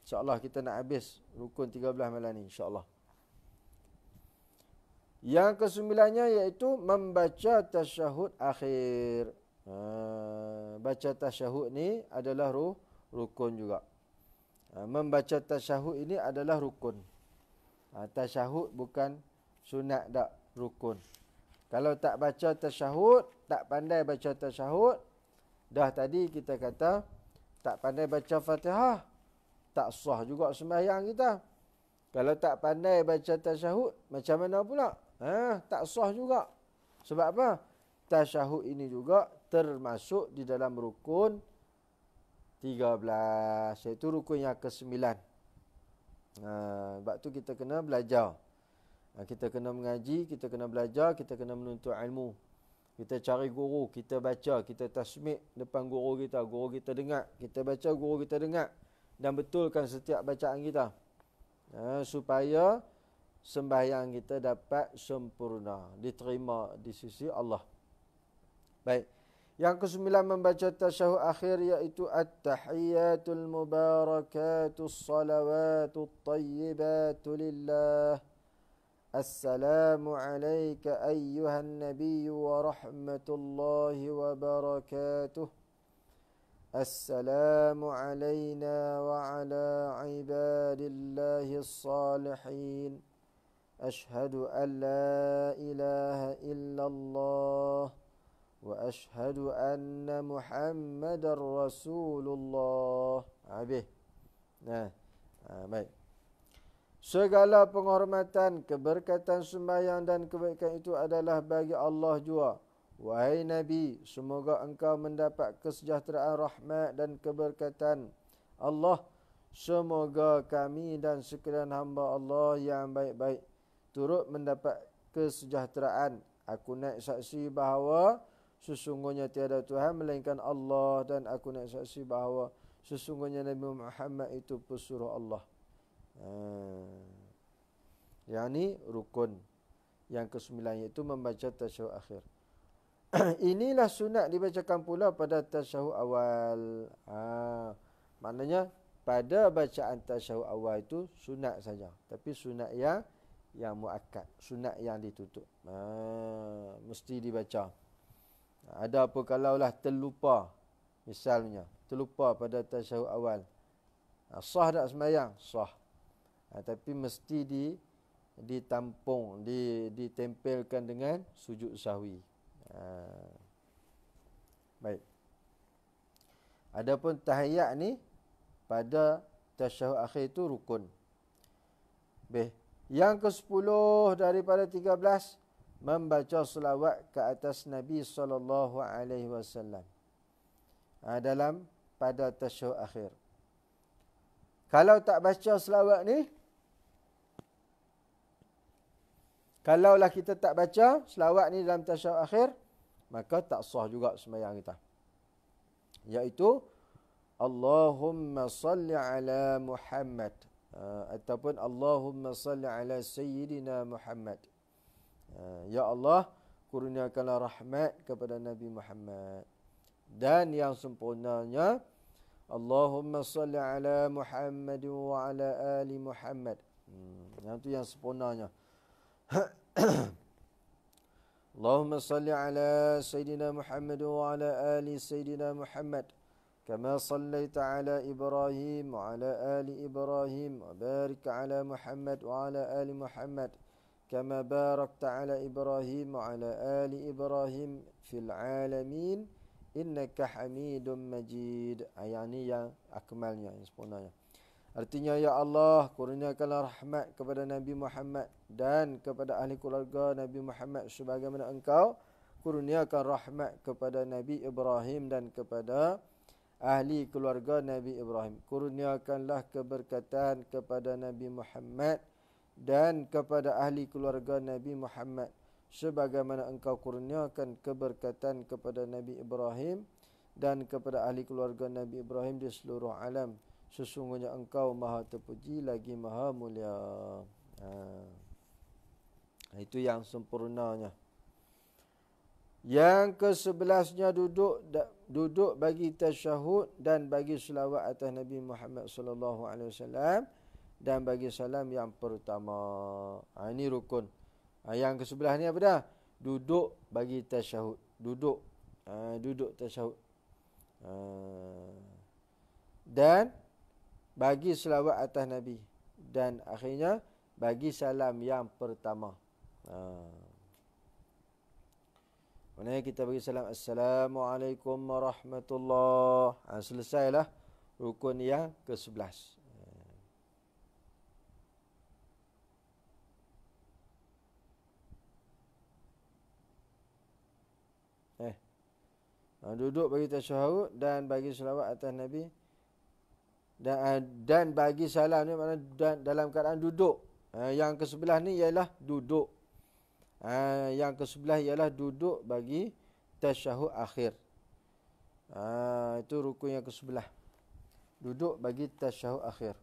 InsyaAllah kita nak habis rukun 13 malam ni. InsyaAllah. Yang ke-9-nya iaitu membaca tasyahud akhir. Baca tasyahud ni adalah rukun juga. Membaca tasyahud ini adalah rukun. Tasyahud bukan sunat tak, rukun. Kalau tak baca tasyahud, tak pandai baca tasyahud, dah tadi kita kata tak pandai baca Fatihah, tak sah juga sembahyang kita. Kalau tak pandai baca tasyahud, macam mana pula? Tak sah juga. Sebab apa? Tasyahud ini juga termasuk di dalam rukun 13, iaitu rukun yang ke-9. Sebab tu kita kena belajar. Kita kena mengaji, kita kena belajar, kita kena menuntut ilmu. Kita cari guru, kita baca, kita tasmik depan guru kita dengar, kita baca, guru kita dengar, dan betulkan setiap bacaan kita, supaya sembahyang kita dapat sempurna, diterima di sisi Allah. Baik. Yang kesembilan membaca tasyahud akhir, iaitu at-tahiyyatul mubarakatus salawatut tayyibatu lillah. Assalamu alayka ayyuhan nabiyyu wa rahmatullahi wa barakatuh. Assalamu alayna wa ala ibadillahis salihin. Ashhadu an la ilaha illallah wa ashhadu anna Muhammadar Rasulullah. Habis. Baik. Segala penghormatan, keberkatan sembahyang dan kebaikan itu adalah bagi Allah jua. Wahai Nabi, semoga engkau mendapat kesejahteraan, rahmat dan keberkatan Allah. Semoga kami dan sekalian hamba Allah yang baik-baik turut mendapat kesejahteraan. Aku naik saksi bahawa sesungguhnya tiada Tuhan melainkan Allah, dan aku naik saksi bahawa sesungguhnya Nabi Muhammad itu pesuruh Allah. Yang ni rukun yang ke-9, iaitu membaca tasyahud akhir. Inilah sunat dibacakan pula pada tasyahud awal. Maknanya pada bacaan tasyahud awal itu sunat saja, tapi sunat yang muakkad, sunat yang ditutup, mesti dibaca. Ada apa kalaulah terlupa, misalnya terlupa pada tasyahud awal, sah tak sembahyang? Sah. Tapi mesti ditampung, ditempelkan dengan sujud sahwi. Baik. Adapun tahiyat ni pada tasyahud akhir itu rukun. Baik. Yang ke-10 daripada 13, membaca selawat ke atas Nabi SAW dalam pada tasyahud akhir. Kalau tak baca selawat ni, kalaulah kita tak baca selawat ni dalam tasyahud akhir, maka tak sah juga sembahyang kita. Iaitu Allahumma salli ala Muhammad, ataupun Allahumma salli ala Sayyidina Muhammad. Ya Allah, kurniakanlah rahmat kepada Nabi Muhammad. Dan yang sempurnanya, Allahumma salli ala Muhammad wa ala ali Muhammad. Yang tu yang sempurnanya. Allahumma salli ala Sayyidina Muhammad wa ala ali Sayyidina Muhammad. Kama sallaita ala Ibrahim wa ala ali Ibrahim. Wa barik ala Muhammad wa ala ali Muhammad. Kama barakta ala Ibrahim wa ala ali Ibrahim fil alamin. Innaka hamidun majid. Ayat ni yang akmalnya, yang sempurnanya. Artinya, ya Allah, kurniakanlah rahmat kepada Nabi Muhammad dan kepada ahli keluarga Nabi Muhammad sebagaimana engkau kurniakan rahmat kepada Nabi Ibrahim dan kepada ahli keluarga Nabi Ibrahim. Kurniakanlah keberkatan kepada Nabi Muhammad dan kepada ahli keluarga Nabi Muhammad sebagaimana engkau kurniakan keberkatan kepada Nabi Ibrahim dan kepada ahli keluarga Nabi Ibrahim di seluruh alam. Sesungguhnya engkau maha terpuji lagi maha mulia. Itu yang sempurnanya. Yang ke-11nya duduk bagi tasyahud dan bagi selawat atas Nabi Muhammad sallallahu alaihi wasallam dan bagi salam yang pertama. Ini rukun. Yang ke-11 ni apa dah? Duduk bagi tasyahud. Duduk tasyahud. Dan bagi selawat atas Nabi. Dan akhirnya bagi salam yang pertama. Maknanya kita bagi salam, Assalamualaikum warahmatullahi. Selesailah rukun yang ke-11. Duduk bagi tasyahud dan bagi selawat atas Nabi. Dan bagi salam ni maknanya dalam keadaan duduk. Yang ke-11 ni ialah duduk. Yang ke-11 ialah duduk bagi tasyahud akhir. Itu rukun yang ke-11. Duduk bagi tasyahud akhir.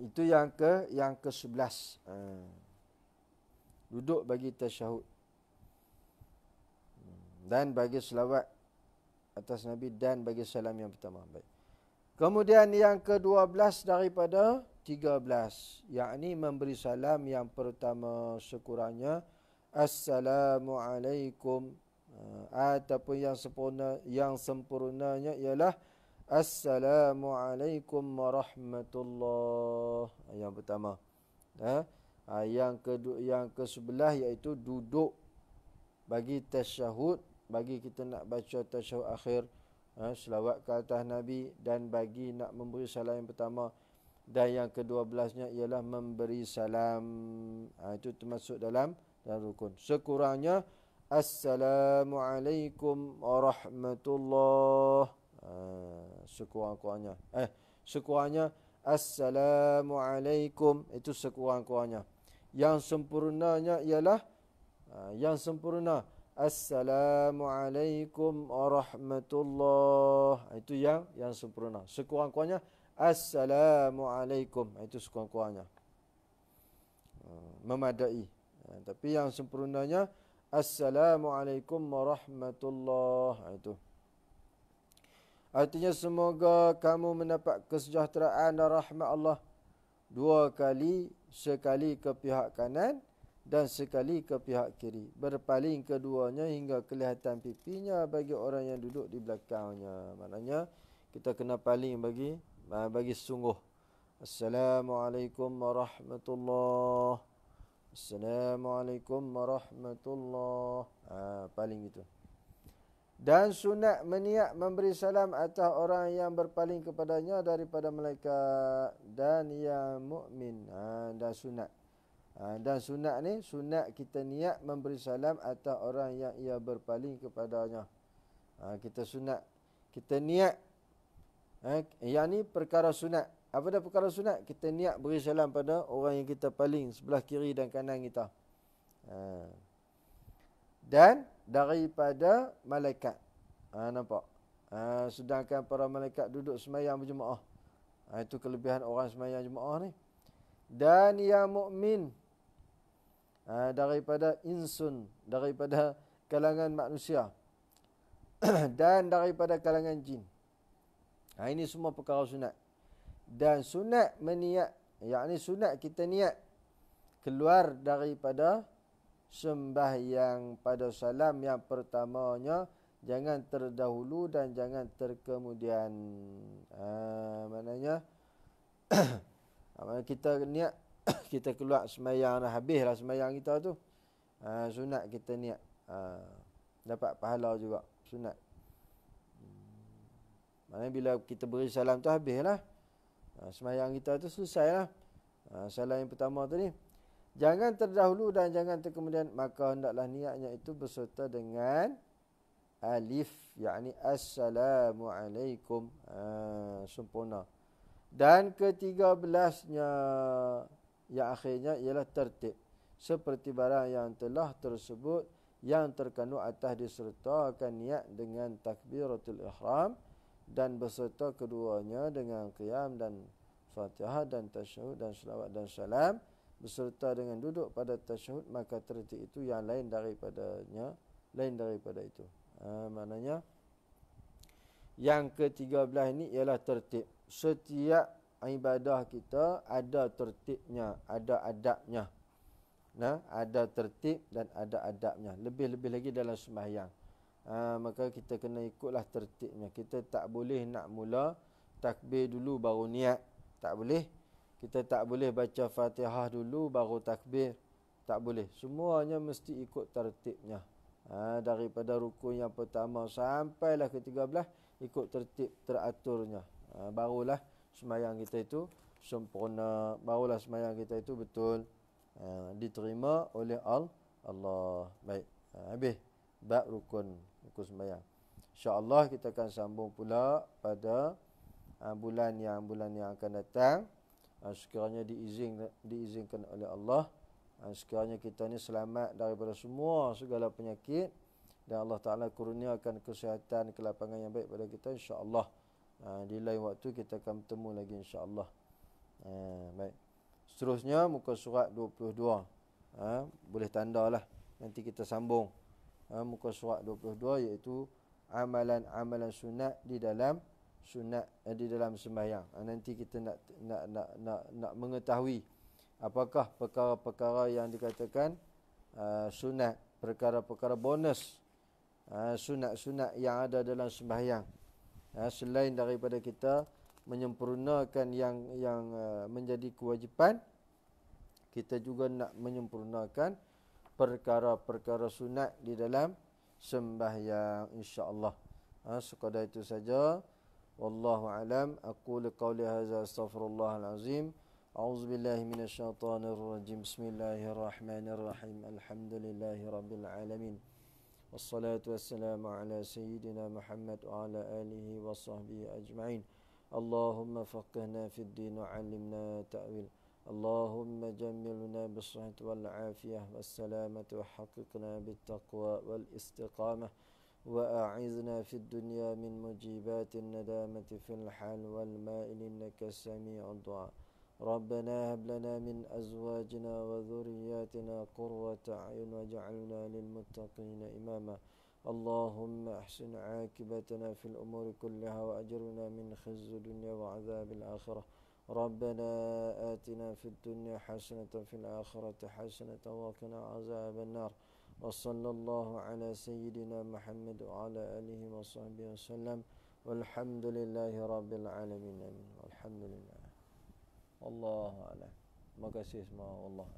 Itu yang ke-11. Duduk bagi tasyahud. Dan bagi selawat atas Nabi dan bagi salam yang pertama. Baik. Kemudian yang ke-12 daripada 13, yakni memberi salam yang pertama sekurangnya Assalamualaikum, ataupun yang sempurnanya ialah Assalamualaikum warahmatullahi. Yang pertama. Yang ke-11 iaitu duduk bagi tasyahud, bagi kita nak baca tasyahud akhir, selawat ke atas Nabi dan bagi nak memberi salam yang pertama. Dan yang ke-12-nya ialah memberi salam. Itu termasuk dalam rukun. Sekurangnya Assalamualaikum warahmatullahi. Sekurangnya Assalamualaikum, itu sekurang-kurangnya. Yang sempurnanya ialah yang sempurna Assalamualaikum warahmatullahi. Itu yang sempurna. Sekurang-kurangnya Assalamualaikum, itu sekurang-kurangnya. Memadai. Tapi yang sempurnanya Assalamualaikum warahmatullahi. Itu artinya semoga kamu mendapat kesejahteraan dan rahmat Allah 2 kali, sekali ke pihak kanan dan sekali ke pihak kiri. Berpaling keduanya hingga kelihatan pipinya bagi orang yang duduk di belakangnya. Maknanya kita kena paling bagi sungguh. Assalamualaikum warahmatullahi. Assalamualaikum warahmatullahi. Paling itu. Dan sunat meniat memberi salam atas orang yang berpaling kepadanya daripada malaikat dan yang mukmin. Dan sunat. Dan sunat ni, sunat kita niat memberi salam atas orang yang ia berpaling kepadanya. Kita sunat. Kita niat. Yang ni perkara sunat. Apa dah perkara sunat? Kita niat beri salam pada orang yang kita paling sebelah kiri dan kanan kita. Dan daripada malaikat. Nampak? Sedangkan para malaikat duduk sembahyang berjemaah. Itu kelebihan orang sembahyang jemaah ni. Dan yang mukmin, daripada insun, daripada kalangan manusia. Dan daripada kalangan jin. Ini semua perkara sunat. Dan sunat meniat, yakni sunat kita niat keluar daripada sembahyang pada salam yang pertamanya, jangan terdahulu dan jangan terkemudian. Maknanya kita niat kita keluar sembahyang dah, habislah sembahyang kita tu. Sunat kita niat. Dapat pahala juga sunat. Maknanya bila kita beri salam tu habislah. Sembahyang kita tu selesailah. Salam yang pertama tu ni. Jangan terdahulu dan jangan terkemudian, maka hendaklah niatnya itu berserta dengan alif, yakni Assalamualaikum. Sempurna. Dan ke-13-nya, yang akhirnya ialah tertib. Seperti barang yang telah tersebut, yang terkandung atas disertakan niat dengan takbiratul ihram dan berserta keduanya dengan qiyam dan Fatihah dan tasyahud dan selawat dan salam beserta dengan duduk pada tasyahud, maka tertib itu yang lain daripada itu. Maknanya yang ke-13 ini ialah tertib. Setiap ibadah kita ada tertibnya, ada adabnya. Ada tertib dan ada adabnya. Lebih-lebih lagi dalam sembahyang. Maka kita kena ikutlah tertibnya. Kita tak boleh nak mula takbir dulu baru niat. Tak boleh. Kita tak boleh baca Fatihah dulu baru takbir. Tak boleh. Semuanya mesti ikut tertibnya. Daripada rukun yang pertama sampailah ke-13 ikut tertib teraturnya. Barulah sembahyang kita itu sempurna. Barulah sembahyang kita itu betul diterima oleh Allah. Baik. Habis bab rukun sembahyang. InsyaAllah kita akan sambung pula pada bulan yang akan datang. Sekiranya diizinkan oleh Allah. Sekiranya kita ni selamat daripada segala penyakit. Dan Allah Ta'ala kurniakan kesihatan, kelapangan yang baik pada kita, insyaAllah. Di lain waktu kita akan bertemu lagi, insyaAllah. Baik. Seterusnya, muka surat 22. Boleh tandalah. Nanti kita sambung. Muka surat 22 iaitu amalan-amalan sunat di dalam sembahyang. Nanti kita nak mengetahui apakah perkara-perkara yang dikatakan sunat, perkara-perkara bonus, sunat-sunat yang ada dalam sembahyang. Selain daripada kita menyempurnakan yang menjadi kewajipan, kita juga nak menyempurnakan perkara-perkara sunat di dalam sembahyang, insya-Allah. Sekadar itu saja. Wallahu alam. Aqulu qawli hadza astaghfirullahal azim. A'udzu billahi minasyaitonir rajim. Bismillahirrahmanirrahim. Alhamdulillahi rabbil alamin. Wassalatu wassalamu ala sayyidina Muhammad wa ala alihi wa sahbihi ajma'in. Allahumma faqihna fid din wa 'allimna ta'wil. اللهم جملنا بالصحة والعافية والسلامة وحققنا بالتقوى والاستقامة وأعذنا في الدنيا من مجيبات الندامة في الحال والمائل إنك السميع الدعاء ربنا هب لنا من أزواجنا وذرياتنا قرة أعين واجعلنا للمتقين إماما اللهم أحسن عاقبتنا في الأمور كلها وأجرنا من خزي الدنيا وعذاب الآخرة ربنا آتنا في الدنيا حسنة في الآخرة حسنة وقنا عذاب النار وصلى الله على سيدنا محمد وعلى آله وصحبه وسلم والحمد لله رب العالمين والحمد لله والله أعلم. Terima kasih semua. Allah